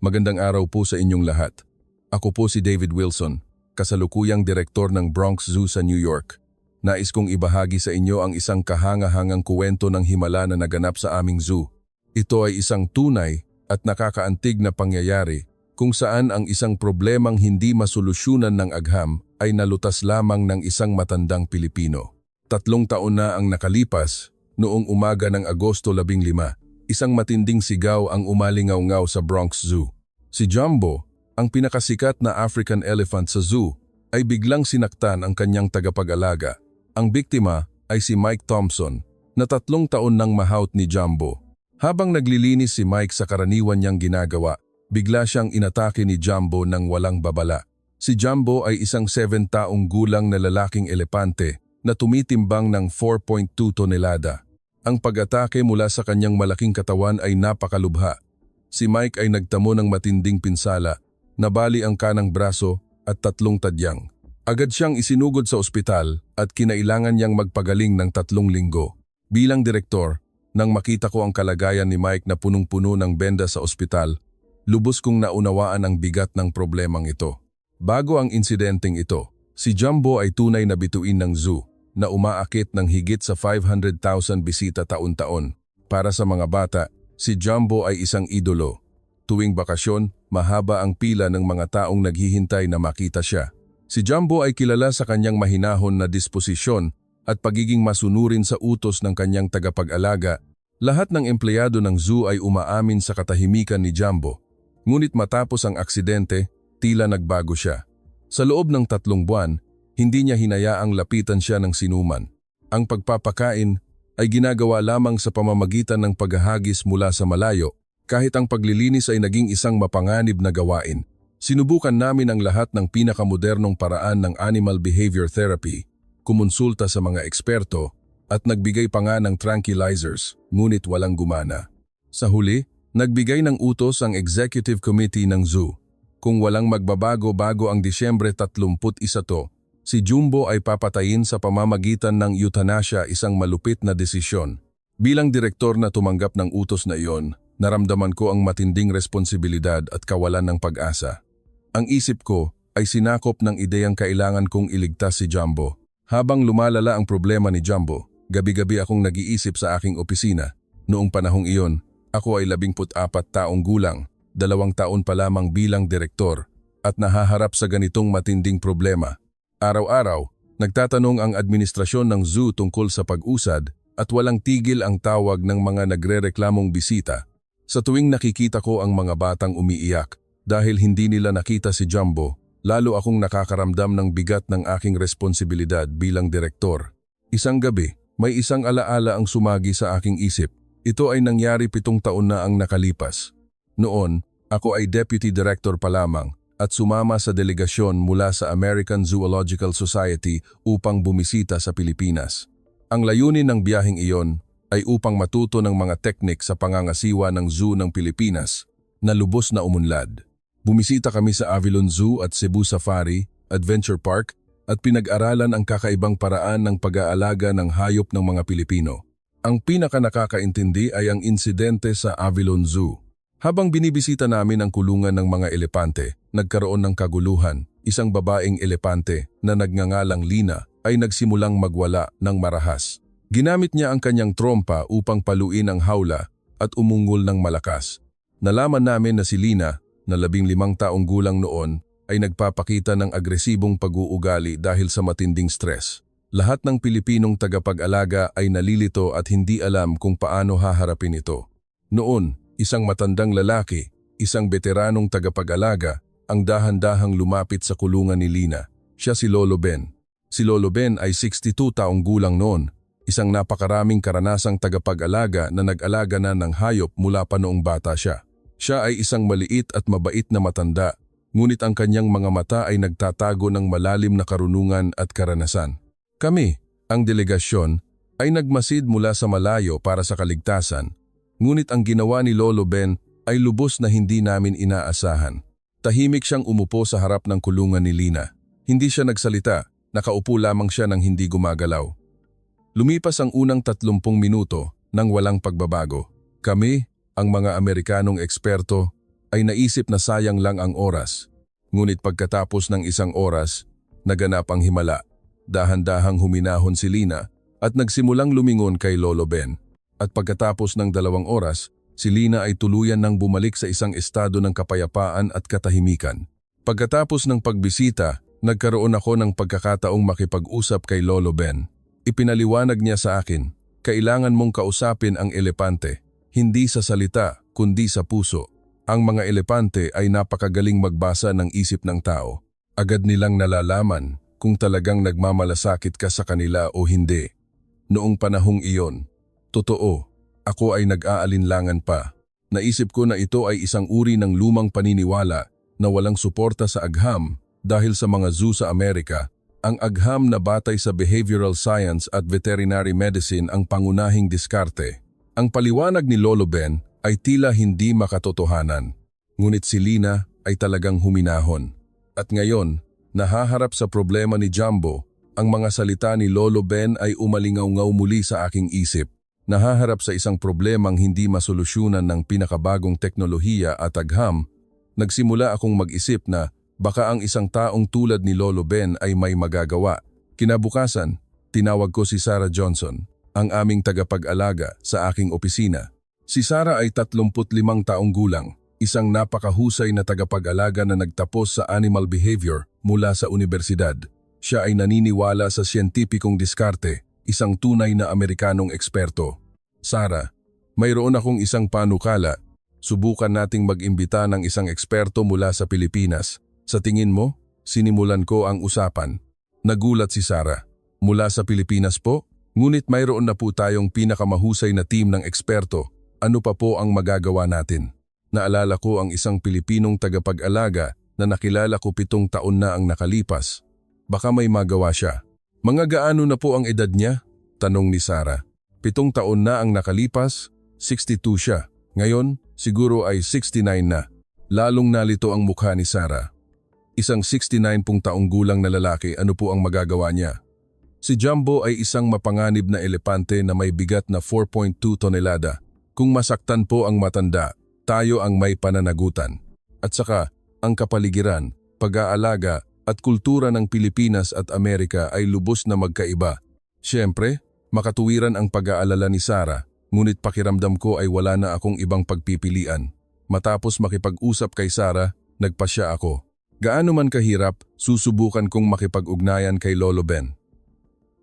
Magandang araw po sa inyong lahat. Ako po si David Wilson, kasalukuyang direktor ng Bronx Zoo sa New York. Nais kong ibahagi sa inyo ang isang kahanga-hangang kuwento ng himala na naganap sa aming zoo. Ito ay isang tunay at nakakaantig na pangyayari kung saan ang isang problemang hindi masolusyunan ng agham ay nalutas lamang ng isang matandang Pilipino. 3 taon na ang nakalipas, noong umaga ng Agosto 15, isang matinding sigaw ang umalingaw-ngaw sa Bronx Zoo. Si Jumbo, ang pinakasikat na African elephant sa zoo, ay biglang sinaktan ang kanyang tagapag-alaga. Ang biktima ay si Mike Thompson, na 3 taon nang mahout ni Jumbo. Habang naglilinis si Mike sa karaniwan niyang ginagawa, bigla siyang inatake ni Jumbo nang walang babala. Si Jumbo ay isang 7 taong gulang na lalaking elepante na tumitimbang ng 4.2 tonelada. Ang pag-atake mula sa kanyang malaking katawan ay napakalubha. Si Mike ay nagtamo ng matinding pinsala, nabali ang kanang braso at 3 tadyang. Agad siyang isinugod sa ospital at kinailangan niyang magpagaling ng 3 linggo. Bilang direktor, nang makita ko ang kalagayan ni Mike na punong-puno ng benda sa ospital, lubos kong naunawaan ang bigat ng problemang ito. Bago ang insidenteng ito, si Jumbo ay tunay na bituin ng zoo na umaakit ng higit sa 500,000 bisita taon-taon. Para sa mga bata, si Jumbo ay isang idolo. Tuwing bakasyon, mahaba ang pila ng mga taong naghihintay na makita siya. Si Jumbo ay kilala sa kanyang mahinahon na disposisyon at pagiging masunurin sa utos ng kanyang tagapag-alaga. Lahat ng empleyado ng zoo ay umaamin sa katahimikan ni Jumbo. Ngunit matapos ang aksidente, tila nagbago siya. Sa loob ng 3 buwan, hindi niya hinayaang lapitan siya ng sinuman. Ang pagpapakain ay ginagawa lamang sa pamamagitan ng paghahagis mula sa malayo, kahit ang paglilinis ay naging isang mapanganib na gawain. Sinubukan namin ang lahat ng pinakamodernong paraan ng animal behavior therapy, kumonsulta sa mga eksperto, at nagbigay pa nga ng tranquilizers, ngunit walang gumana. Sa huli, nagbigay ng utos ang Executive Committee ng Zoo. Kung walang magbabago bago ang Disyembre 31 si Jumbo ay papatayin sa pamamagitan ng euthanasia, isang malupit na desisyon. Bilang direktor na tumanggap ng utos na iyon, naramdaman ko ang matinding responsibilidad at kawalan ng pag-asa. Ang isip ko ay sinakop ng ideyang kailangan kong iligtas si Jumbo. Habang lumalala ang problema ni Jumbo, gabi-gabi akong nag-iisip sa aking opisina. Noong panahong iyon, ako ay 14 taong gulang, 2 taon pa lamang bilang direktor, at nahaharap sa ganitong matinding problema. Araw-araw, nagtatanong ang administrasyon ng zoo tungkol sa pag-usad at walang tigil ang tawag ng mga nagrereklamong bisita. Sa tuwing nakikita ko ang mga batang umiiyak dahil hindi nila nakita si Jumbo, lalo akong nakakaramdam ng bigat ng aking responsibilidad bilang direktor. Isang gabi, may isang alaala ang sumagi sa aking isip. Ito ay nangyari 7 taon na ang nakalipas. Noon, ako ay deputy director pa lamang at sumama sa delegasyon mula sa American Zoological Society upang bumisita sa Pilipinas. Ang layunin ng biyaheng iyon ay upang matuto ng mga teknik sa pangangasiwa ng zoo ng Pilipinas na lubos na umunlad. Bumisita kami sa Avilon Zoo at Cebu Safari, Adventure Park at pinag-aralan ang kakaibang paraan ng pag-aalaga ng hayop ng mga Pilipino. Ang pinaka-nakakaintindi ay ang insidente sa Avilon Zoo. Habang binibisita namin ang kulungan ng mga elepante, nagkaroon ng kaguluhan. Isang babaeng elepante na nagngangalang Lina ay nagsimulang magwala ng marahas. Ginamit niya ang kanyang trompa upang paluin ang hawla at umungol ng malakas. Nalaman namin na si Lina, na 15 taong gulang noon, ay nagpapakita ng agresibong pag-uugali dahil sa matinding stress. Lahat ng Pilipinong tagapag-alaga ay nalilito at hindi alam kung paano haharapin ito. Noon, isang matandang lalaki, isang veteranong tagapag-alaga, ang dahan-dahang lumapit sa kulungan ni Lina. Siya si Lolo Ben. Si Lolo Ben ay 62 taong gulang noon, isang napakaraming karanasang tagapag-alaga na nag-alaga na ng hayop mula pa noong bata siya. Siya ay isang maliit at mabait na matanda, ngunit ang kanyang mga mata ay nagtatago ng malalim na karunungan at karanasan. Kami, ang delegasyon, ay nagmasid mula sa malayo para sa kaligtasan. Ngunit ang ginawa ni Lolo Ben ay lubos na hindi namin inaasahan. Tahimik siyang umupo sa harap ng kulungan ni Lina. Hindi siya nagsalita, nakaupo lamang siya nang hindi gumagalaw. Lumipas ang unang 30 minuto nang walang pagbabago. Kami, ang mga Amerikanong eksperto, ay naisip na sayang lang ang oras. Ngunit pagkatapos ng isang oras, naganap ang himala. Dahan-dahang huminahon si Lina at nagsimulang lumingon kay Lolo Ben. At pagkatapos ng 2 oras, si Lina ay tuluyan nang bumalik sa isang estado ng kapayapaan at katahimikan. Pagkatapos ng pagbisita, nagkaroon ako ng pagkakataong makipag-usap kay Lolo Ben. Ipinaliwanag niya sa akin, kailangan mong kausapin ang elepante, hindi sa salita kundi sa puso. Ang mga elepante ay napakagaling magbasa ng isip ng tao. Agad nilang nalalaman kung talagang nagmamalasakit ka sa kanila o hindi. Noong panahong iyon, totoo, ako ay nag-aalinlangan pa. Naisip ko na ito ay isang uri ng lumang paniniwala na walang suporta sa agham dahil sa mga zoo sa Amerika. Ang agham na batay sa behavioral science at veterinary medicine ang pangunahing diskarte. Ang paliwanag ni Lolo Ben ay tila hindi makatotohanan. Ngunit si Lina ay talagang huminahon. At ngayon, nahaharap sa problema ni Jumbo, ang mga salita ni Lolo Ben ay umalingaw-ngaw muli sa aking isip. Nahaharap sa isang problemang hindi masolusyunan ng pinakabagong teknolohiya at agham, nagsimula akong mag-isip na baka ang isang taong tulad ni Lolo Ben ay may magagawa. Kinabukasan, tinawag ko si Sarah Johnson, ang aming tagapag-alaga sa aking opisina. Si Sarah ay 35 taong gulang, isang napakahusay na tagapag-alaga na nagtapos sa animal behavior mula sa universidad. Siya ay naniniwala sa siyentipikong diskarte, isang tunay na Amerikanong eksperto. Sarah, mayroon akong isang panukala. Subukan nating mag-imbita ng isang eksperto mula sa Pilipinas. Sa tingin mo, sinimulan ko ang usapan. Nagulat si Sarah. Mula sa Pilipinas po? Ngunit mayroon na po tayong pinakamahusay na team ng eksperto. Ano pa po ang magagawa natin? Naalala ko ang isang Pilipinong tagapag-alaga na nakilala ko 7 taon na ang nakalipas. Baka may magawa siya. Mga gaano na po ang edad niya? Tanong ni Sarah. 7 taon na ang nakalipas, 62 siya. Ngayon, siguro ay 69 na. Lalong nalito ang mukha ni Sarah. Isang 69 taong gulang na lalaki, ano po ang magagawa niya? Si Jumbo ay isang mapanganib na elepante na may bigat na 4.2 tonelada. Kung masaktan po ang matanda, tayo ang may pananagutan. At saka, ang kapaligiran, pag-aalaga at kultura ng Pilipinas at Amerika ay lubos na magkaiba. Siyempre, makatuwiran ang pag-aalala ni Sarah, ngunit pakiramdam ko ay wala na akong ibang pagpipilian. Matapos makipag-usap kay Sarah, nagpasya ako. Gaano man kahirap, susubukan kong makipag-ugnayan kay Lolo Ben.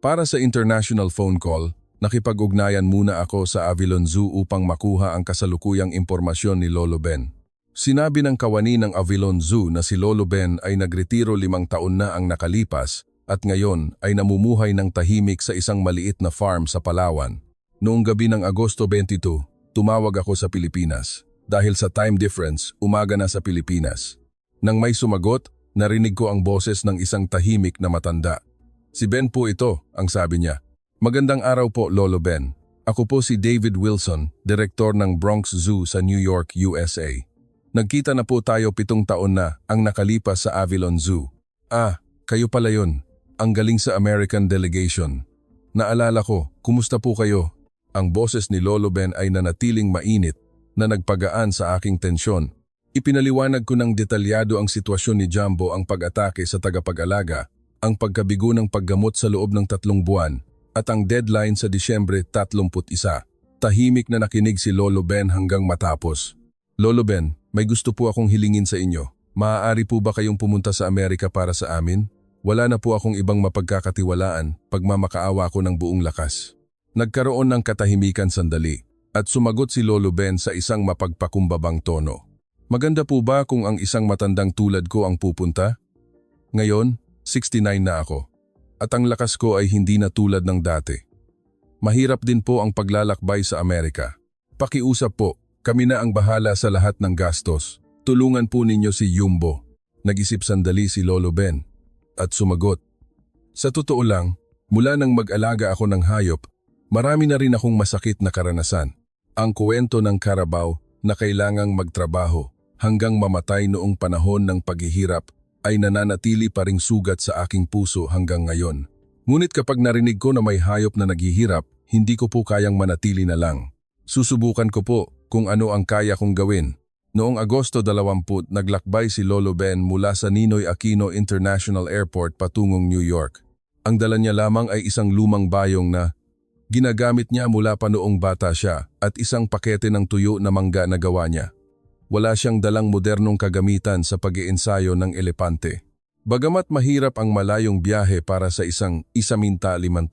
Para sa international phone call, nakipag-ugnayan muna ako sa Avilon Zoo upang makuha ang kasalukuyang impormasyon ni Lolo Ben. Sinabi ng kawani ng Avilon Zoo na si Lolo Ben ay nagretiro 5 taon na ang nakalipas at ngayon ay namumuhay ng tahimik sa isang maliit na farm sa Palawan. Noong gabi ng Agosto 22, tumawag ako sa Pilipinas. Dahil sa time difference, umaga na sa Pilipinas. Nang may sumagot, narinig ko ang boses ng isang tahimik na matanda. Si Ben po ito, ang sabi niya. Magandang araw po, Lolo Ben. Ako po si David Wilson, direktor ng Bronx Zoo sa New York, USA. Nagkita na po tayo 7 taon na ang nakalipas sa Avilon Zoo. Ah, kayo pala yun. Ang galing sa American delegation. Naalala ko, kumusta po kayo? Ang boses ni Lolo Ben ay nanatiling mainit na nagpagaan sa aking tensyon. Ipinaliwanag ko ng detalyado ang sitwasyon ni Jumbo, ang pag-atake sa tagapag-alaga, ang pagkabigo ng paggamot sa loob ng 3 buwan, at ang deadline sa Disyembre 31. Tahimik na nakinig si Lolo Ben hanggang matapos. Lolo Ben, may gusto po akong hilingin sa inyo. Maaari po ba kayong pumunta sa Amerika para sa amin? Wala na po akong ibang mapagkakatiwalaan, pagmamakaawa ko ng buong lakas. Nagkaroon ng katahimikan sandali, at sumagot si Lolo Ben sa isang mapagpakumbabang tono. Maganda po ba kung ang isang matandang tulad ko ang pupunta? Ngayon, 69 na ako. At ang lakas ko ay hindi na tulad ng dati. Mahirap din po ang paglalakbay sa Amerika. Pakiusap po, kami na ang bahala sa lahat ng gastos. Tulungan po ninyo si Jumbo. Nag-isip sandali si Lolo Ben at sumagot. Sa totoo lang, mula nang mag-alaga ako ng hayop, marami na rin akong masakit na karanasan. Ang kwento ng karabaw na kailangang magtrabaho hanggang mamatay noong panahon ng paghihirap ay nananatili pa ring sugat sa aking puso hanggang ngayon. Ngunit kapag narinig ko na may hayop na naghihirap, hindi ko po kayang manatili na lang. Susubukan ko po kung ano ang kaya kong gawin. Noong Agosto 20, naglakbay si Lolo Ben mula sa Ninoy Aquino International Airport patungong New York. Ang dala niya lamang ay isang lumang bayong na ginagamit niya mula pa noong bata siya at isang pakete ng tuyo na mangga na gawa niya. Wala siyang dalang modernong kagamitan sa pag-iensayo ng elepante. Bagamat mahirap ang malayong biyahe para sa isang 5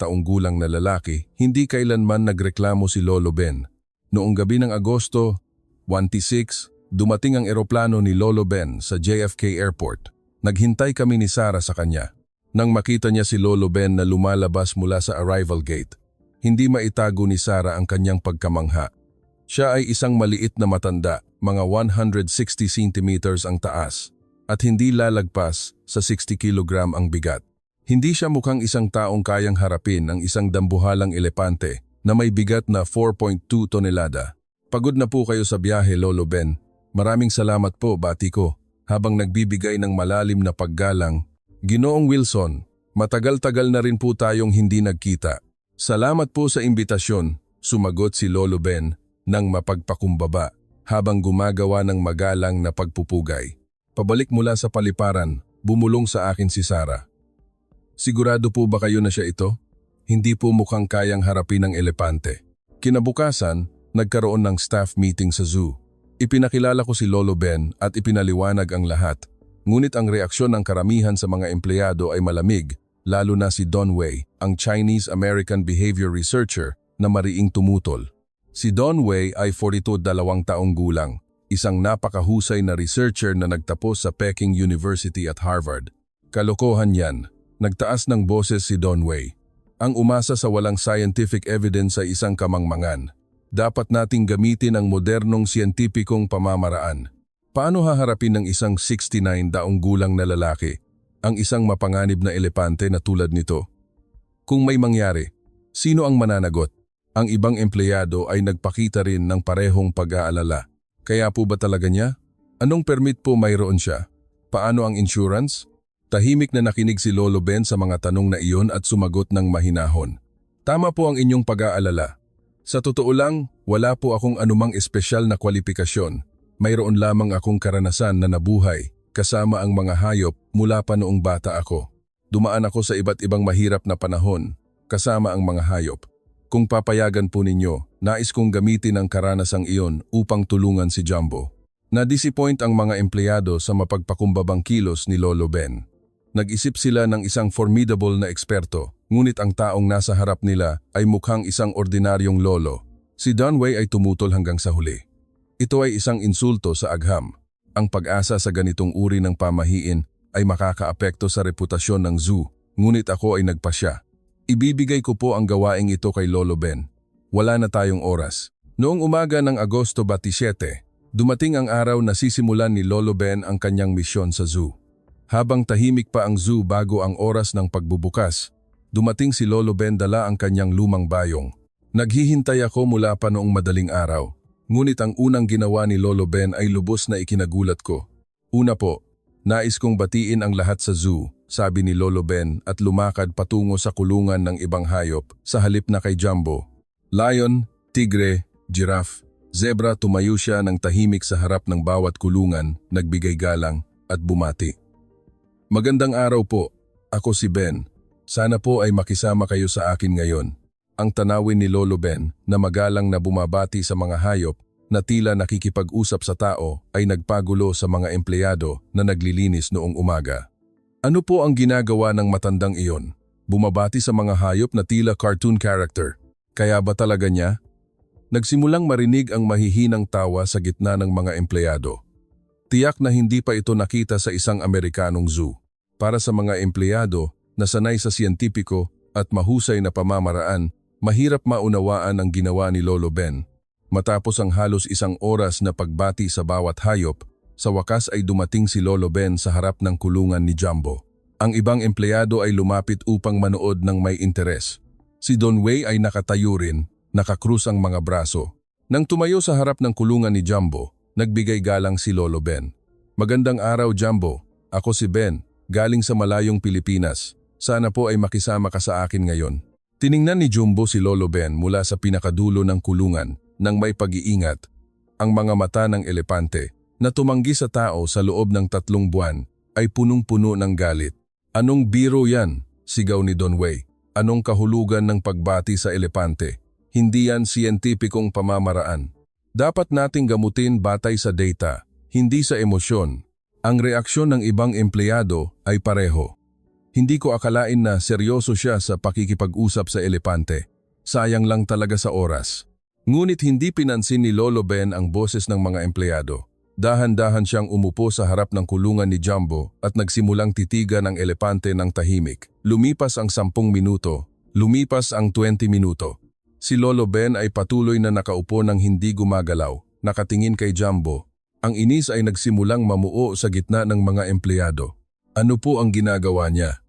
taong gulang na lalaki, hindi kailanman nagreklamo si Lolo Ben. Noong gabi ng Agosto 26, dumating ang eroplano ni Lolo Ben sa JFK Airport. Naghintay kami ni Sarah sa kanya. Nang makita niya si Lolo Ben na lumalabas mula sa arrival gate, hindi maitago ni Sarah ang kanyang pagkamangha. Siya ay isang maliit na matanda, mga 160 centimeters ang taas, at hindi lalagpas sa 60 kilogram ang bigat. Hindi siya mukhang isang taong kayang harapin ang isang dambuhalang elepante na may bigat na 4.2 tonelada. Pagod na po kayo sa biyahe, Lolo Ben. Maraming salamat po, bati ko, habang nagbibigay ng malalim na paggalang. Ginoong Wilson, matagal-tagal na rin po tayong hindi nagkita. Salamat po sa imbitasyon, sumagot si Lolo Ben nang mapagpakumbaba habang gumagawa ng magalang na pagpupugay. Pabalik mula sa paliparan, bumulong sa akin si Sarah. Sigurado po ba kayo na siya ito? Hindi po mukhang kayang harapin ng elepante. Kinabukasan, nagkaroon ng staff meeting sa zoo. Ipinakilala ko si Lolo Ben at ipinaliwanag ang lahat. Ngunit ang reaksyon ng karamihan sa mga empleyado ay malamig, lalo na si Don Wei, ang Chinese-American behavior researcher na mariing tumutol. Si Don Wei ay 42 taong gulang, isang napakahusay na researcher na nagtapos sa Peking University at Harvard. Kalokohan yan, nagtaas ng boses si Don Wei. Ang umasa sa walang scientific evidence ay isang kamangmangan. Dapat nating gamitin ang modernong siyentipikong pamamaraan. Paano haharapin ng isang 69 taong gulang na lalaki ang isang mapanganib na elepante na tulad nito? Kung may mangyari, sino ang mananagot? Ang ibang empleyado ay nagpakita rin ng parehong pag-aalala. Kaya po ba talaga niya? Anong permit po mayroon siya? Paano ang insurance? Tahimik na nakinig si Lolo Ben sa mga tanong na iyon at sumagot ng mahinahon. Tama po ang inyong pag-aalala. Sa totoo lang, wala po akong anumang espesyal na kwalifikasyon. Mayroon lamang akong karanasan na nabuhay kasama ang mga hayop mula pa noong bata ako. Dumaan ako sa iba't ibang mahirap na panahon kasama ang mga hayop. Kung papayagan po ninyo, nais kong gamitin ang karanasang iyon upang tulungan si Jumbo. Na-disappoint ang mga empleyado sa mapagpakumbabang kilos ni Lolo Ben. Nag-isip sila ng isang formidable na eksperto, ngunit ang taong nasa harap nila ay mukhang isang ordinaryong lolo. Si Don Wei ay tumutol hanggang sa huli. Ito ay isang insulto sa agham. Ang pag-asa sa ganitong uri ng pamahiin ay makakaapekto sa reputasyon ng zoo, ngunit ako ay nagpasya. Ibibigay ko po ang gawaing ito kay Lolo Ben. Wala na tayong oras. Noong umaga ng Agosto 27, dumating ang araw na sisimulan ni Lolo Ben ang kanyang misyon sa zoo. Habang tahimik pa ang zoo bago ang oras ng pagbubukas, dumating si Lolo Ben dala ang kanyang lumang bayong. Naghihintay ako mula pa noong madaling araw. Ngunit ang unang ginawa ni Lolo Ben ay lubos na ikinagulat ko. Una po, nais kong batiin ang lahat sa zoo, sabi ni Lolo Ben at lumakad patungo sa kulungan ng ibang hayop sa halip na kay Jumbo. Lion, tigre, giraffe, zebra, tumayo siya ng tahimik sa harap ng bawat kulungan, nagbigay galang at bumati. Magandang araw po, ako si Ben. Sana po ay makisama kayo sa akin ngayon. Ang tanawin ni Lolo Ben na magalang na bumabati sa mga hayop na tila nakikipag-usap sa tao ay nagpagulo sa mga empleyado na naglilinis noong umaga. Ano po ang ginagawa ng matandang iyon? Bumabati sa mga hayop na tila cartoon character. Kaya ba talaga niya? Nagsimulang marinig ang mahihinang tawa sa gitna ng mga empleyado. Tiyak na hindi pa ito nakita sa isang Amerikanong zoo. Para sa mga empleyado na sanay sa siyentipiko at mahusay na pamamaraan, mahirap maunawaan ang ginawa ni Lolo Ben. Matapos ang halos 1 oras na pagbati sa bawat hayop, sa wakas ay dumating si Lolo Ben sa harap ng kulungan ni Jumbo. Ang ibang empleyado ay lumapit upang manood ng may interes. Si Don Wei ay nakatayo rin, nakakrus ang mga braso. Nang tumayo sa harap ng kulungan ni Jumbo, nagbigay galang si Lolo Ben. Magandang araw, Jumbo. Ako si Ben, galing sa malayong Pilipinas. Sana po ay makisama ka sa akin ngayon. Tiningnan ni Jumbo si Lolo Ben mula sa pinakadulo ng kulungan nang may pag-iingat. Ang mga mata ng elepante na tumanggi sa tao sa loob ng 3 buwan ay punong-puno ng galit. Anong biro yan? Sigaw ni Don Wei. Anong kahulugan ng pagbati sa elepante? Hindi yan siyentipikong pamamaraan. Dapat nating gamutin batay sa data, hindi sa emosyon. Ang reaksyon ng ibang empleyado ay pareho. Hindi ko akalain na seryoso siya sa pakikipag-usap sa elepante. Sayang lang talaga sa oras. Ngunit hindi pinansin ni Lolo Ben ang boses ng mga empleyado. Dahan-dahan siyang umupo sa harap ng kulungan ni Jumbo at nagsimulang titigan ang elepante ng tahimik. Lumipas ang 10 minuto, lumipas ang 20 minuto. Si Lolo Ben ay patuloy na nakaupo ng hindi gumagalaw, nakatingin kay Jumbo. Ang inis ay nagsimulang mamuo sa gitna ng mga empleyado. Ano po ang ginagawa niya?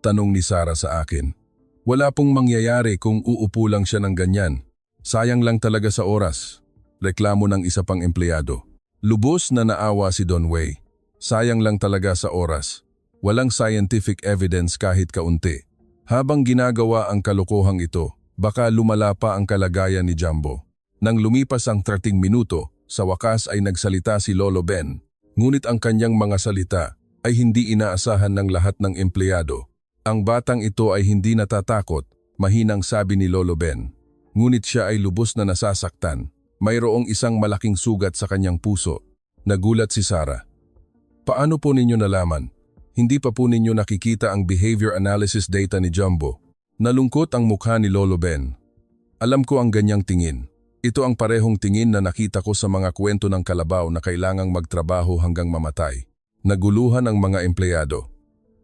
Tanong ni Sarah sa akin. Wala pong mangyayari kung uupo lang siya ng ganyan. Sayang lang talaga sa oras. Reklamo ng isa pang empleyado. Lubos na naawa si Don Wei. Sayang lang talaga sa oras. Walang scientific evidence kahit kaunti. Habang ginagawa ang kalokohang ito, baka lumala pa ang kalagayan ni Jumbo. Nang lumipas ang 30 minuto, sa wakas ay nagsalita si Lolo Ben. Ngunit ang kanyang mga salita ay hindi inaasahan ng lahat ng empleyado. Ang batang ito ay hindi natatakot, mahinang sabi ni Lolo Ben. Ngunit siya ay lubos na nasasaktan. Mayroong isang malaking sugat sa kanyang puso. Nagulat si Sarah. Paano po ninyo nalaman? Hindi pa po ninyo nakikita ang behavior analysis data ni Jumbo. Nalungkot ang mukha ni Lolo Ben. Alam ko ang ganyang tingin. Ito ang parehong tingin na nakita ko sa mga kwento ng kalabaw na kailangang magtrabaho hanggang mamatay. Naguluhan ang mga empleyado.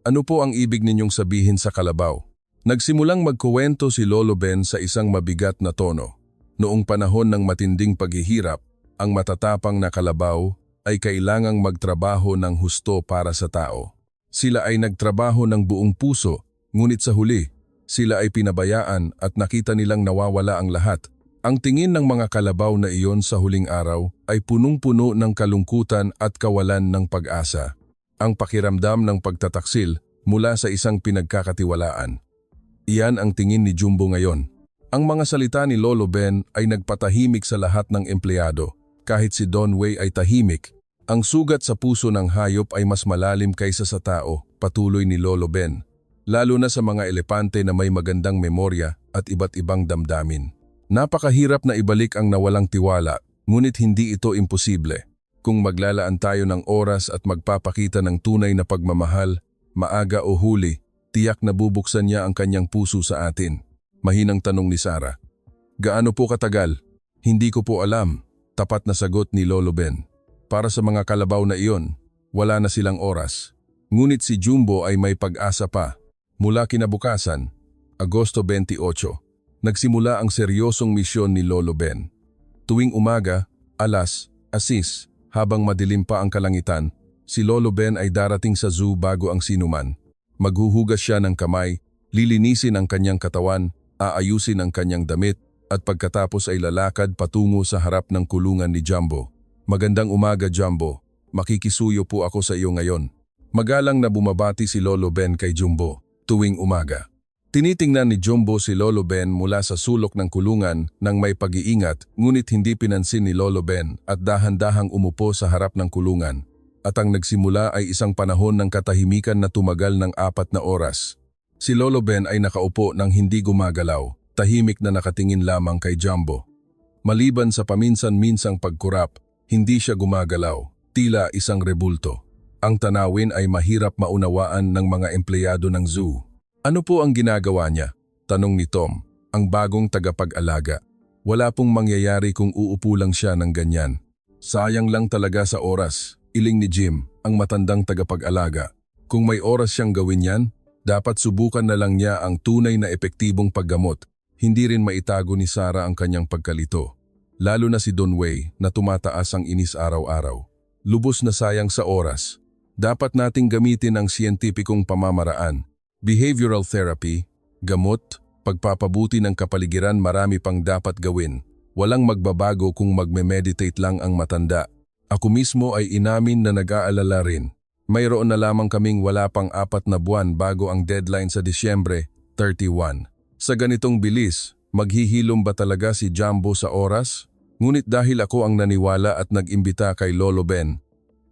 Ano po ang ibig ninyong sabihin sa kalabaw? Nagsimulang magkuwento si Lolo Ben sa isang mabigat na tono. Noong panahon ng matinding paghihirap, ang matatapang na kalabaw ay kailangang magtrabaho ng husto para sa tao. Sila ay nagtrabaho ng buong puso, ngunit sa huli, sila ay pinabayaan at nakita nilang nawawala ang lahat. Ang tingin ng mga kalabaw na iyon sa huling araw ay punong-puno ng kalungkutan at kawalan ng pag-asa. Ang pakiramdam ng pagtataksil mula sa isang pinagkakatiwalaan. Iyan ang tingin ni Jumbo ngayon. Ang mga salita ni Lolo Ben ay nagpatahimik sa lahat ng empleyado. Kahit si Don Wei ay tahimik, ang sugat sa puso ng hayop ay mas malalim kaysa sa tao, patuloy ni Lolo Ben. Lalo na sa mga elepante na may magandang memorya at iba't ibang damdamin. Napakahirap na ibalik ang nawalang tiwala, ngunit hindi ito imposible. Kung maglalaan tayo ng oras at magpapakita ng tunay na pagmamahal, maaga o huli, tiyak na bubuksan niya ang kanyang puso sa atin. Mahinang tanong ni Sarah. Gaano po katagal? Hindi ko po alam. Tapat na sagot ni Lolo Ben. Para sa mga kalabaw na iyon, wala na silang oras. Ngunit si Jumbo ay may pag-asa pa. Mula kinabukasan, Agosto 28, nagsimula ang seryosong misyon ni Lolo Ben. Tuwing umaga, asis, habang madilim pa ang kalangitan, si Lolo Ben ay darating sa zoo bago ang sinuman. Maghuhugas siya ng kamay, lilinisin ang kanyang katawan, aayusin ang kanyang damit, at pagkatapos ay lalakad patungo sa harap ng kulungan ni Jumbo. Magandang umaga, Jumbo. Makikisuyo po ako sa iyo ngayon. Magalang na bumabati si Lolo Ben kay Jumbo tuwing umaga. Tinitingnan ni Jumbo si Lolo Ben mula sa sulok ng kulungan nang may pag-iingat, ngunit hindi pinansin ni Lolo Ben at dahan-dahang umupo sa harap ng kulungan. At ang nagsimula ay isang panahon ng katahimikan na tumagal ng 4 na oras. Si Lolo Ben ay nakaupo nang hindi gumagalaw, tahimik na nakatingin lamang kay Jumbo. Maliban sa paminsan-minsang pagkurap, hindi siya gumagalaw, tila isang rebulto. Ang tanawin ay mahirap maunawaan ng mga empleyado ng zoo. Ano po ang ginagawa niya? Tanong ni Tom, ang bagong tagapag-alaga. Wala pong mangyayari kung uupo lang siya ng ganyan. Sayang lang talaga sa oras, iling ni Jim, ang matandang tagapag-alaga. Kung may oras siyang gawin yan, dapat subukan na lang niya ang tunay na epektibong paggamot. Hindi rin maitago ni Sarah ang kanyang pagkalito. Lalo na si Don Wei na tumataas ang inis araw-araw. Lubos na sayang sa oras. Dapat nating gamitin ang siyentipikong pamamaraan. Behavioral therapy, gamot, pagpapabuti ng kapaligiran, marami pang dapat gawin. Walang magbabago kung magme-meditate lang ang matanda. Ako mismo ay inamin na nag-aalala rin. Mayroon na lamang kaming wala pang 4 na buwan bago ang deadline sa Disyembre 31. Sa ganitong bilis, maghihilom ba talaga si Jumbo sa oras? Ngunit dahil ako ang naniwala at nag-imbita kay Lolo Ben,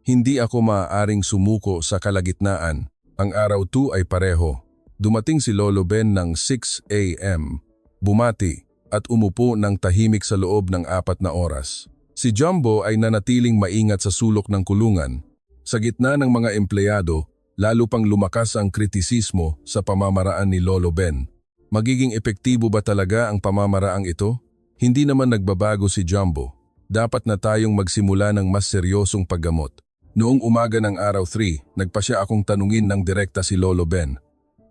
Hindi ako maaaring sumuko sa kalagitnaan. Ang araw 2 ay pareho. Dumating si Lolo Ben ng 6 a.m. Bumati at umupo ng tahimik sa loob ng 4 na oras. Si Jumbo ay nanatiling maingat sa sulok ng kulungan. Sa gitna ng mga empleyado, lalo pang lumakas ang kritisismo sa pamamaraan ni Lolo Ben. Magiging epektibo ba talaga ang pamamaraang ito? Hindi naman nagbabago si Jumbo. Dapat na tayong magsimula ng mas seryosong paggamot. Noong umaga ng araw 3, nagpasya akong tanungin ng direkta si Lolo Ben.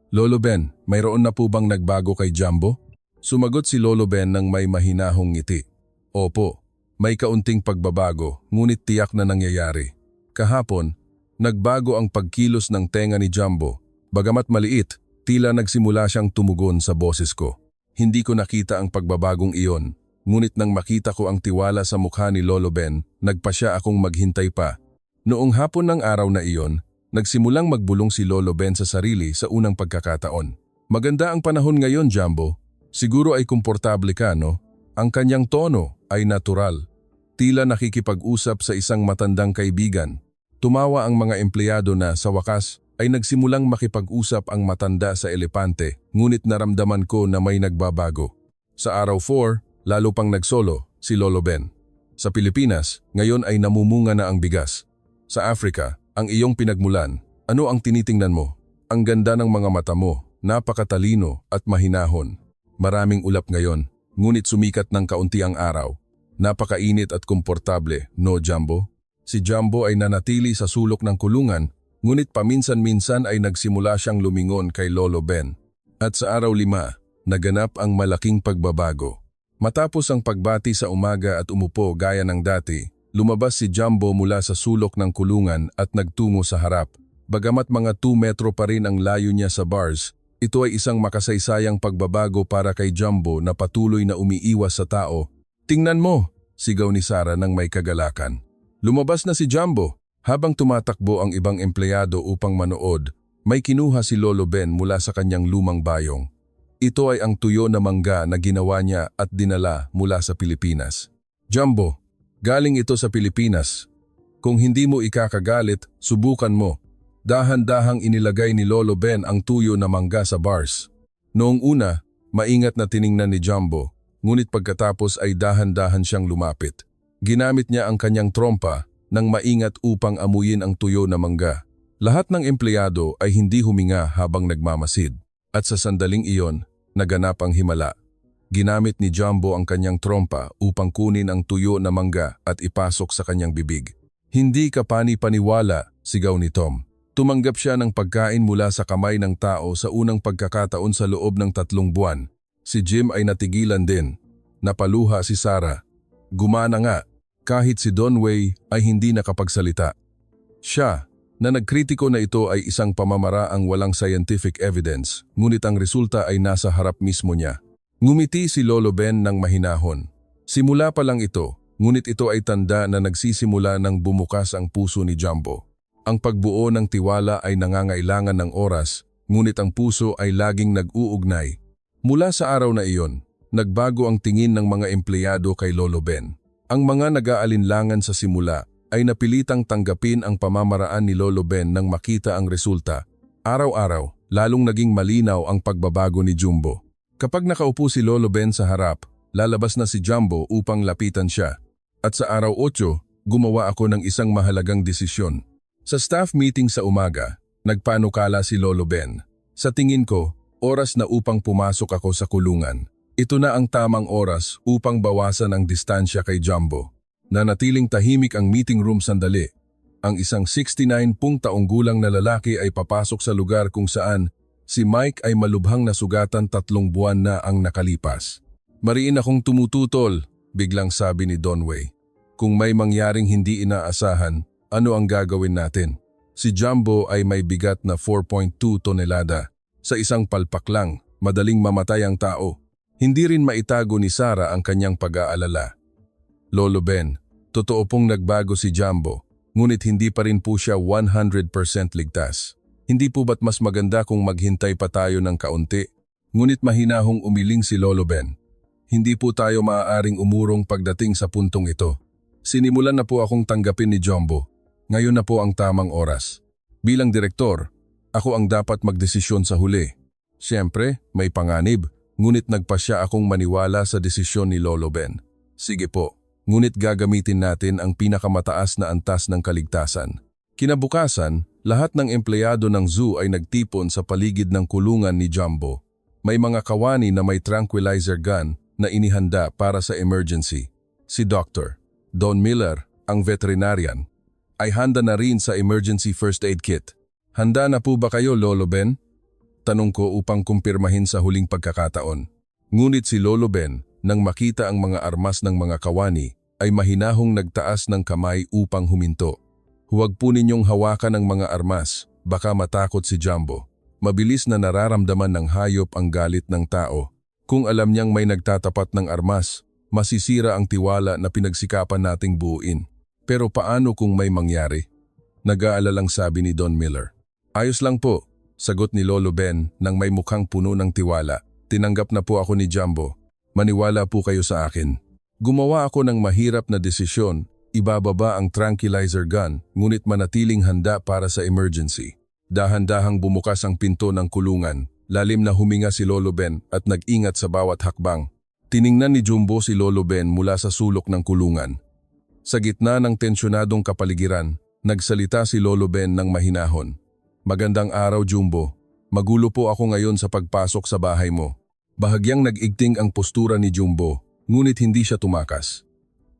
Lolo Ben, mayroon na po bang nagbago kay Jumbo? Sumagot si Lolo Ben ng may mahinahong ngiti. Opo, may kaunting pagbabago, ngunit tiyak na nangyayari. Kahapon, nagbago ang pagkilos ng tenga ni Jumbo. Bagamat maliit, tila nagsimula siyang tumugon sa boses ko. Hindi ko nakita ang pagbabagong iyon, ngunit nang makita ko ang tiwala sa mukha ni Lolo Ben, nagpasya akong maghintay pa. Noong hapon ng araw na iyon, nagsimulang magbulong si Lolo Ben sa sarili sa unang pagkakataon. Maganda ang panahon ngayon, Jumbo. Siguro ay komportable ka, no? Ang kanyang tono ay natural. Tila nakikipag-usap sa isang matandang kaibigan. Tumawa ang mga empleyado na sa wakas ay nagsimulang makipag-usap ang matanda sa elepante, ngunit naramdaman ko na may nagbabago. Sa araw 4, lalo pang nagsolo si Lolo Ben. Sa Pilipinas, ngayon ay namumunga na ang bigas. Sa Africa, ang iyong pinagmulan, ano ang tinitingnan mo? Ang ganda ng mga mata mo, napakatalino at mahinahon. Maraming ulap ngayon, ngunit sumikat ng kaunti ang araw. Napakainit at komportable, no Jumbo? Si Jumbo ay nanatili sa sulok ng kulungan, ngunit paminsan-minsan ay nagsimula siyang lumingon kay Lolo Ben. At sa araw 5, naganap ang malaking pagbabago. Matapos ang pagbati sa umaga at umupo gaya ng dati, lumabas si Jumbo mula sa sulok ng kulungan at nagtungo sa harap. Bagamat mga 2 metro pa rin ang layo niya sa bars, ito ay isang makasaysayang pagbabago para kay Jumbo na patuloy na umiiwas sa tao. Tingnan mo, sigaw ni Sarah ng may kagalakan. Lumabas na si Jumbo. Habang tumatakbo ang ibang empleyado upang manood, may kinuha si Lolo Ben mula sa kanyang lumang bayong. Ito ay ang tuyo na mangga na ginawa niya at dinala mula sa Pilipinas. Jumbo, galing ito sa Pilipinas. Kung hindi mo ikakagalit, subukan mo. Dahan-dahang inilagay ni Lolo Ben ang tuyo na mangga sa bars. Noong una, maingat na tiningnan ni Jumbo, ngunit pagkatapos ay dahan-dahan siyang lumapit. Ginamit niya ang kanyang trompa nang maingat upang amuyin ang tuyo na mangga. Lahat ng empleyado ay hindi huminga habang nagmamasid. At sa sandaling iyon, naganap ang himala. Ginamit ni Jumbo ang kanyang trompa upang kunin ang tuyo na mangga at ipasok sa kanyang bibig. Hindi ka pani-paniwala, sigaw ni Tom. Tumanggap siya ng pagkain mula sa kamay ng tao sa unang pagkakataon sa loob ng 3 buwan. Si Jim ay natigilan din. Napaluha si Sarah. Gumana nga, kahit si Donway ay hindi nakapagsalita. Siya, na nagkritiko na ito ay isang pamamaraang walang scientific evidence, ngunit ang resulta ay nasa harap mismo niya. Ngumiti si Lolo Ben ng mahinahon. Simula pa lang ito, ngunit ito ay tanda na nagsisimula ng bumukas ang puso ni Jumbo. Ang pagbuo ng tiwala ay nangangailangan ng oras, ngunit ang puso ay laging nag-uugnay. Mula sa araw na iyon, nagbago ang tingin ng mga empleyado kay Lolo Ben. Ang mga nag-aalinlangan sa simula ay napilitang tanggapin ang pamamaraan ni Lolo Ben nang makita ang resulta. Araw-araw, lalong naging malinaw ang pagbabago ni Jumbo. Kapag nakaupo si Lolo Ben sa harap, lalabas na si Jumbo upang lapitan siya. At sa araw 8, gumawa ako ng isang mahalagang desisyon. Sa staff meeting sa umaga, nagpanukala si Lolo Ben. Sa tingin ko, oras na upang pumasok ako sa kulungan. Ito na ang tamang oras upang bawasan ang distansya kay Jumbo. Nanatiling tahimik ang meeting room sandali. Ang isang 69 taong gulang na lalaki ay papasok sa lugar kung saan si Mike ay malubhang nasugatan 3 buwan na ang nakalipas. Mariin akong tumututol, biglang sabi ni Donway. Kung may mangyaring hindi inaasahan, ano ang gagawin natin? Si Jumbo ay may bigat na 4.2 tonelada. Sa isang palpak lang, madaling mamatay ang tao. Hindi rin maitago ni Sarah ang kanyang pag-aalala. Lolo Ben, totoo pong nagbago si Jumbo, ngunit hindi pa rin po siya 100% ligtas. Hindi po ba't mas maganda kung maghintay pa tayo ng kaunti? Ngunit mahinahong umiling si Lolo Ben. Hindi po tayo maaaring umurong pagdating sa puntong ito. Sinimulan na po akong tanggapin ni Jumbo. Ngayon na po ang tamang oras. Bilang direktor, ako ang dapat magdesisyon sa huli. Siyempre, may panganib, ngunit nagpasya akong maniwala sa desisyon ni Lolo Ben. Sige po, ngunit gagamitin natin ang pinakamataas na antas ng kaligtasan. Kinabukasan, lahat ng empleyado ng zoo ay nagtipon sa paligid ng kulungan ni Jumbo. May mga kawani na may tranquilizer gun na inihanda para sa emergency. Si Dr. Don Miller, ang veterinarian, ay handa na rin sa emergency first aid kit. Handa na po ba kayo, Lolo Ben? Tanong ko upang kumpirmahin sa huling pagkakataon. Ngunit si Lolo Ben, nang makita ang mga armas ng mga kawani, ay mahinahong nagtaas ng kamay upang huminto. Huwag po ninyong hawakan ang mga armas, baka matakot si Jumbo. Mabilis na nararamdaman ng hayop ang galit ng tao. Kung alam niyang may nagtatapat ng armas, masisira ang tiwala na pinagsikapan nating buuin. Pero paano kung may mangyari? Nag-aalalang sabi ni Don Miller. Ayos lang po, sagot ni Lolo Ben nang may mukhang puno ng tiwala. Tinanggap na po ako ni Jumbo. Maniwala po kayo sa akin. Gumawa ako ng mahirap na desisyon, ibababa ang tranquilizer gun, ngunit manatiling handa para sa emergency. Dahan-dahang bumukas ang pinto ng kulungan. Lalim na huminga si Lolo Ben at nag-ingat sa bawat hakbang. Tiningnan ni Jumbo si Lolo Ben mula sa sulok ng kulungan. Sa gitna ng tensyonadong kapaligiran, nagsalita si Lolo Ben ng mahinahon. Magandang araw, Jumbo. Magulo po ako ngayon sa pagpasok sa bahay mo. Bahagyang nag-igting ang postura ni Jumbo, ngunit hindi siya tumakas.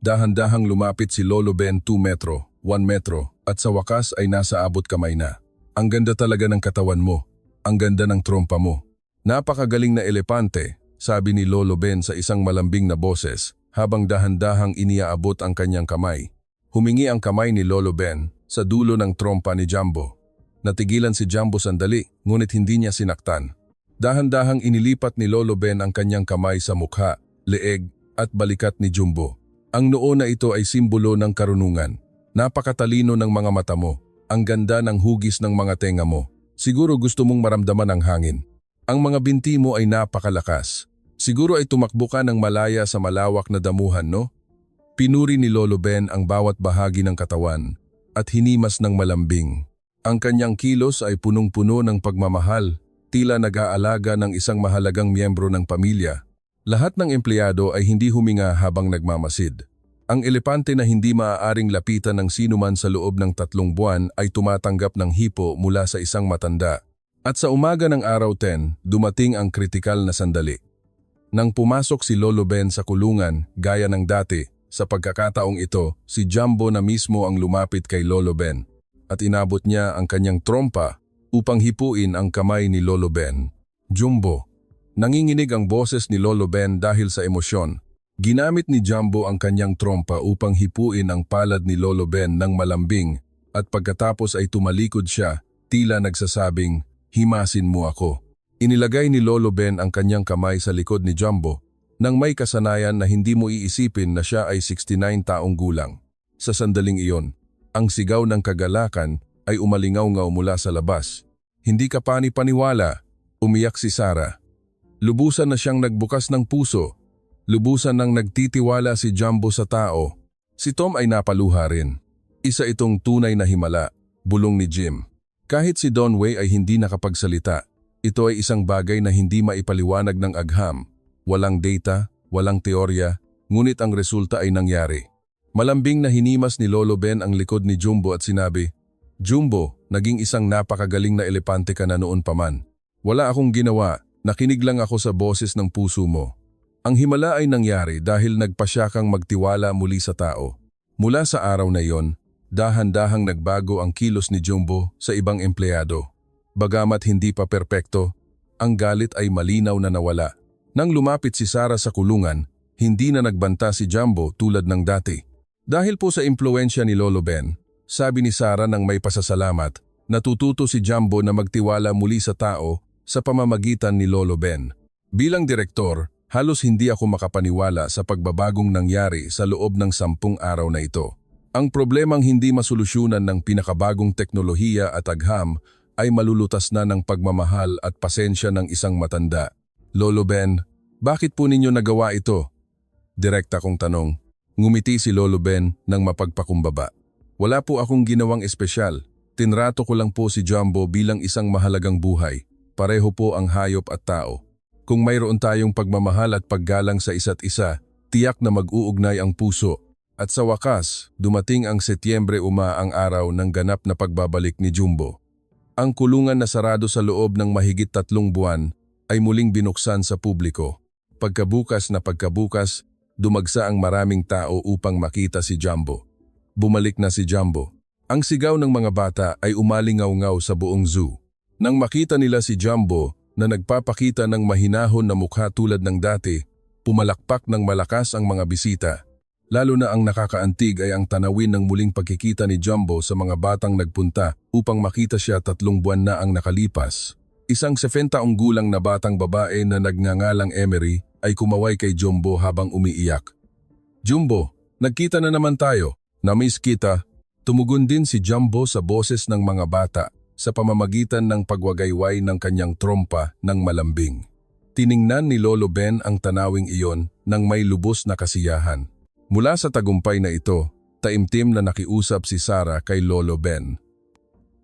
Dahan-dahang lumapit si Lolo Ben 2 metro, 1 metro, at sa wakas ay nasa abot kamay na. Ang ganda talaga ng katawan mo. Ang ganda ng trompa mo. Napakagaling na elepante, sabi ni Lolo Ben sa isang malambing na boses, habang dahan-dahang iniaabot ang kanyang kamay. Humingi ang kamay ni Lolo Ben sa dulo ng trompa ni Jumbo. Natigilan si Jumbo sandali, ngunit hindi niya sinaktan. Dahan-dahang inilipat ni Lolo Ben ang kanyang kamay sa mukha, leeg at balikat ni Jumbo. Ang noo na ito ay simbolo ng karunungan. Napakatalino ng mga mata mo. Ang ganda ng hugis ng mga tenga mo. Siguro gusto mong maramdaman ang hangin. Ang mga binti mo ay napakalakas. Siguro ay tumakbo ka ng malaya sa malawak na damuhan, no? Pinuri ni Lolo Ben ang bawat bahagi ng katawan at hinimas ng malambing. Ang kanyang kilos ay punong-puno ng pagmamahal, tila nag-aalaga ng isang mahalagang miyembro ng pamilya. Lahat ng empleyado ay hindi huminga habang nagmamasid. Ang elepante na hindi maaaring lapitan ng sinuman sa loob ng 3 buwan ay tumatanggap ng hipo mula sa isang matanda. At sa umaga ng araw 10, dumating ang kritikal na sandali. Nang pumasok si Lolo Ben sa kulungan, gaya ng dati, sa pagkakataong ito, si Jumbo na mismo ang lumapit kay Lolo Ben at inabot niya ang kanyang trompa upang hipuin ang kamay ni Lolo Ben. Jumbo. Nanginginig ang boses ni Lolo Ben dahil sa emosyon. Ginamit ni Jumbo ang kanyang trompa upang hipuin ang palad ni Lolo Ben ng malambing at pagkatapos ay tumalikod siya, tila nagsasabing, "Himasin mo ako." Inilagay ni Lolo Ben ang kanyang kamay sa likod ni Jumbo nang may kasanayan na hindi mo iisipin na siya ay 69 taong gulang. Sa sandaling iyon, ang sigaw ng kagalakan ay umalingaw-ngaw mula sa labas. Hindi ka pani-paniwala, umiyak si Sarah. Lubusan na siyang nagbukas ng puso. Lubusan nang nagtitiwala si Jumbo sa tao. Si Tom ay napaluha rin. Isa itong tunay na himala, bulong ni Jim. Kahit si Donway ay hindi nakapagsalita, ito ay isang bagay na hindi maipaliwanag ng agham. Walang data, walang teorya, ngunit ang resulta ay nangyari. Malambing na hinimas ni Lolo Ben ang likod ni Jumbo at sinabi, "Jumbo, naging isang napakagaling na elepante ka na noon pa man. Wala akong ginawa, nakinig lang ako sa boses ng puso mo." Ang himala ay nangyari dahil nagpasya kang magtiwala muli sa tao. Mula sa araw na iyon, dahan-dahang nagbago ang kilos ni Jumbo sa ibang empleyado. Bagamat hindi pa perpekto, ang galit ay malinaw na nawala. Nang lumapit si Sarah sa kulungan, hindi na nagbanta si Jumbo tulad ng dati. Dahil po sa impluensya ni Lolo Ben, sabi ni Sarah nang may pasasalamat, natututo si Jumbo na magtiwala muli sa tao sa pamamagitan ni Lolo Ben. Bilang direktor, halos hindi ako makapaniwala sa pagbabagong nangyari sa loob ng 10 araw na ito. Ang problemang hindi masolusyunan ng pinakabagong teknolohiya at agham ay malulutas na ng pagmamahal at pasensya ng isang matanda. Lolo Ben, bakit po ninyo nagawa ito? Direkta kong tanong. Ngumiti si Lolo Ben nang mapagpakumbaba. Wala po akong ginawang espesyal. Tinrato ko lang po si Jumbo bilang isang mahalagang buhay. Pareho po ang hayop at tao. Kung mayroon tayong pagmamahal at paggalang sa isa't isa, tiyak na mag-uugnay ang puso. At sa wakas, dumating ang Setyembre ang araw ng ganap na pagbabalik ni Jumbo. Ang kulungan na sarado sa loob ng mahigit 3 buwan ay muling binuksan sa publiko. Pagkabukas na pagkabukas, dumagsa ang maraming tao upang makita si Jumbo. Bumalik na si Jumbo. Ang sigaw ng mga bata ay umalingaw-ngaw sa buong zoo. Nang makita nila si Jumbo na nagpapakita ng mahinahon na mukha tulad ng dati, pumalakpak ng malakas ang mga bisita. Lalo na ang nakakaantig ay ang tanawin ng muling pagkikita ni Jumbo sa mga batang nagpunta upang makita siya 3 buwan na ang nakalipas. Isang 70 taong gulang na batang babae na nagngangalang Emery ay kumaway kay Jumbo habang umiiyak. "Jumbo, nagkita na naman tayo. Na-miss kita." Tumugon din si Jumbo sa boses ng mga bata sa pamamagitan ng pagwagayway ng kanyang trompa ng malambing. Tiningnan ni Lolo Ben ang tanawing iyon nang may lubos na kasiyahan. Mula sa tagumpay na ito, taimtim na nakiusap si Sarah kay Lolo Ben.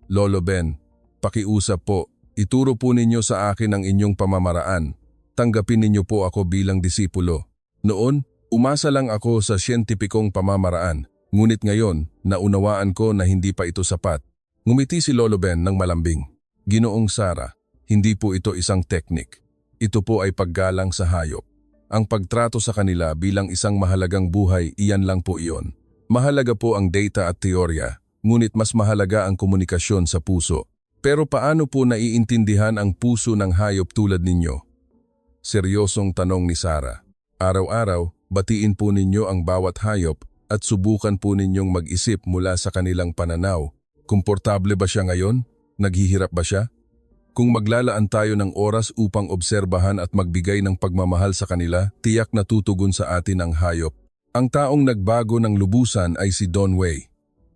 "Lolo Ben, pakiusap po, ituro po ninyo sa akin ang inyong pamamaraan. Tanggapin ninyo po ako bilang disipulo. Noon, umasa lang ako sa siyentipikong pamamaraan, ngunit ngayon, naunawaan ko na hindi pa ito sapat." Ngumiti si Lolo Ben ng malambing. "Ginoong Sarah, hindi po ito isang teknik. Ito po ay paggalang sa hayop. Ang pagtrato sa kanila bilang isang mahalagang buhay, iyan lang po iyon. Mahalaga po ang data at teorya, ngunit mas mahalaga ang komunikasyon sa puso. Pero paano po naiintindihan ang puso ng hayop tulad ninyo?" Seryosong tanong ni Sarah. "Araw-araw, batiin po ninyo ang bawat hayop at subukan po ninyong mag-isip mula sa kanilang pananaw. Komportable ba siya ngayon? Naghihirap ba siya? Kung maglalaan tayo ng oras upang obserbahan at magbigay ng pagmamahal sa kanila, tiyak na tutugon sa atin ang hayop." Ang taong nagbago ng lubusan ay si Don Wei.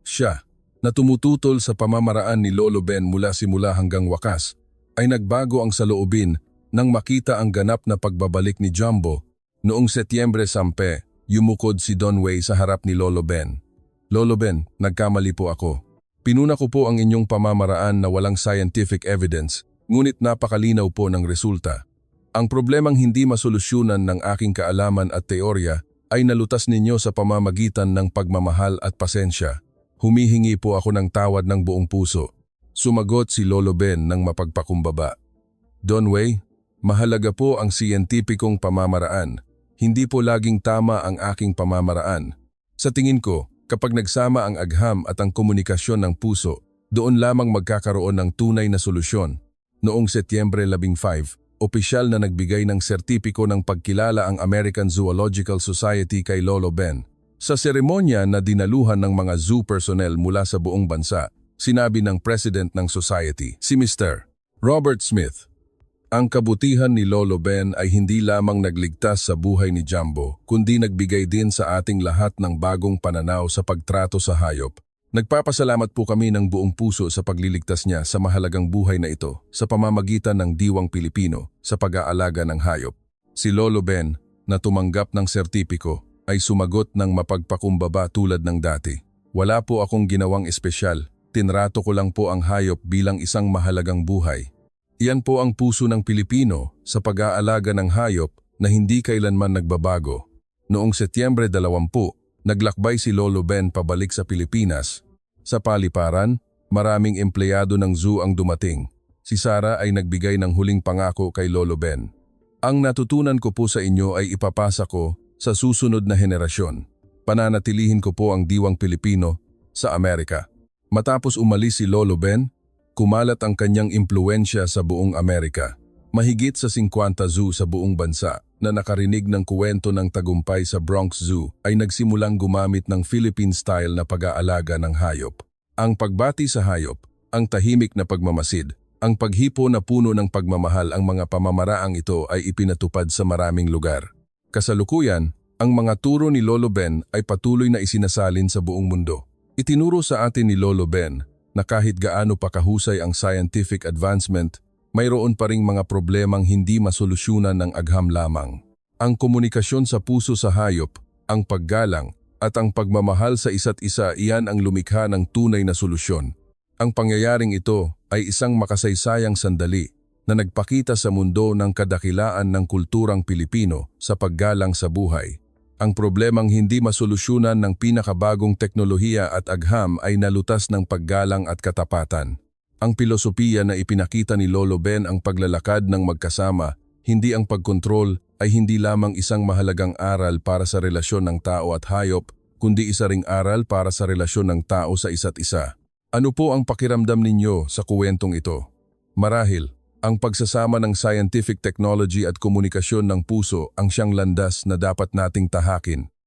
Siya, na tumututol sa pamamaraan ni Lolo Ben mula simula hanggang wakas, ay nagbago ang saloobin nang makita ang ganap na pagbabalik ni Jumbo. Noong Setyembre 10, yumukod si Don Wei sa harap ni Lolo Ben. "Lolo Ben, nagkamali po ako. Pinuna ko po ang inyong pamamaraan na walang scientific evidence, ngunit napakalinaw po ng resulta. Ang problemang hindi masolusyunan ng aking kaalaman at teorya ay nalutas ninyo sa pamamagitan ng pagmamahal at pasensya. Humihingi po ako ng tawad ng buong puso." Sumagot si Lolo Ben ng mapagpakumbaba. "Don Wei, mahalaga po ang siyentipikong pamamaraan. Hindi po laging tama ang aking pamamaraan. Sa tingin ko, kapag nagsama ang agham at ang komunikasyon ng puso, doon lamang magkakaroon ng tunay na solusyon." Noong Setyembre 15, opisyal na nagbigay ng sertipiko ng pagkilala ang American Zoological Society kay Lolo Ben. Sa seremonya na dinaluhan ng mga zoo personnel mula sa buong bansa, sinabi ng president ng society, si Mr. Robert Smith, "Ang kabutihan ni Lolo Ben ay hindi lamang nagligtas sa buhay ni Jumbo, kundi nagbigay din sa ating lahat ng bagong pananaw sa pagtrato sa hayop. Nagpapasalamat po kami ng buong puso sa pagliligtas niya sa mahalagang buhay na ito sa pamamagitan ng diwang Pilipino sa pag-aalaga ng hayop." Si Lolo Ben, na tumanggap ng sertipiko, ay sumagot ng mapagpakumbaba tulad ng dati. "Wala po akong ginawang espesyal. Tinrato ko lang po ang hayop bilang isang mahalagang buhay. Iyan po ang puso ng Pilipino sa pag-aalaga ng hayop na hindi kailanman nagbabago." Noong Setyembre 20, naglakbay si Lolo Ben pabalik sa Pilipinas. Sa paliparan, maraming empleyado ng zoo ang dumating. Si Sarah ay nagbigay ng huling pangako kay Lolo Ben. "Ang natutunan ko po sa inyo ay ipapasa ko sa susunod na henerasyon. Pananatilihin ko po ang diwang Pilipino sa Amerika." Matapos umalis si Lolo Ben, kumalat ang kanyang impluensya sa buong Amerika. Mahigit sa 50 zoo sa buong bansa na nakarinig ng kuwento ng tagumpay sa Bronx Zoo ay nagsimulang gumamit ng Philippine-style na pag-aalaga ng hayop. Ang pagbati sa hayop, ang tahimik na pagmamasid, ang paghipo na puno ng pagmamahal, ang mga pamamaraang ito ay ipinatupad sa maraming lugar. Kasalukuyan, ang mga turo ni Lolo Ben ay patuloy na isinasalin sa buong mundo. Itinuro sa atin ni Lolo Ben na kahit gaano pa kahusay ang scientific advancement, mayroon pa ring mga problemang hindi masolusyonan ng agham lamang. Ang komunikasyon sa puso sa hayop, ang paggalang, At ang pagmamahal sa isa't isa, iyan ang lumikha ng tunay na solusyon. Ang pangyayaring ito ay isang makasaysayang sandali na nagpakita sa mundo ng kadakilaan ng kulturang Pilipino sa paggalang sa buhay. Ang problemang hindi masolusyunan ng pinakabagong teknolohiya at agham ay nalutas ng paggalang at katapatan. Ang pilosopiya na ipinakita ni Lolo Ben, ang paglalakad ng magkasama, hindi ang pagkontrol, ay hindi lamang isang mahalagang aral para sa relasyon ng tao at hayop, kundi isa ring aral para sa relasyon ng tao sa isa't isa. Ano po ang pakiramdam ninyo sa kuwentong ito? Marahil, ang pagsasama ng scientific technology at komunikasyon ng puso ang siyang landas na dapat nating tahakin.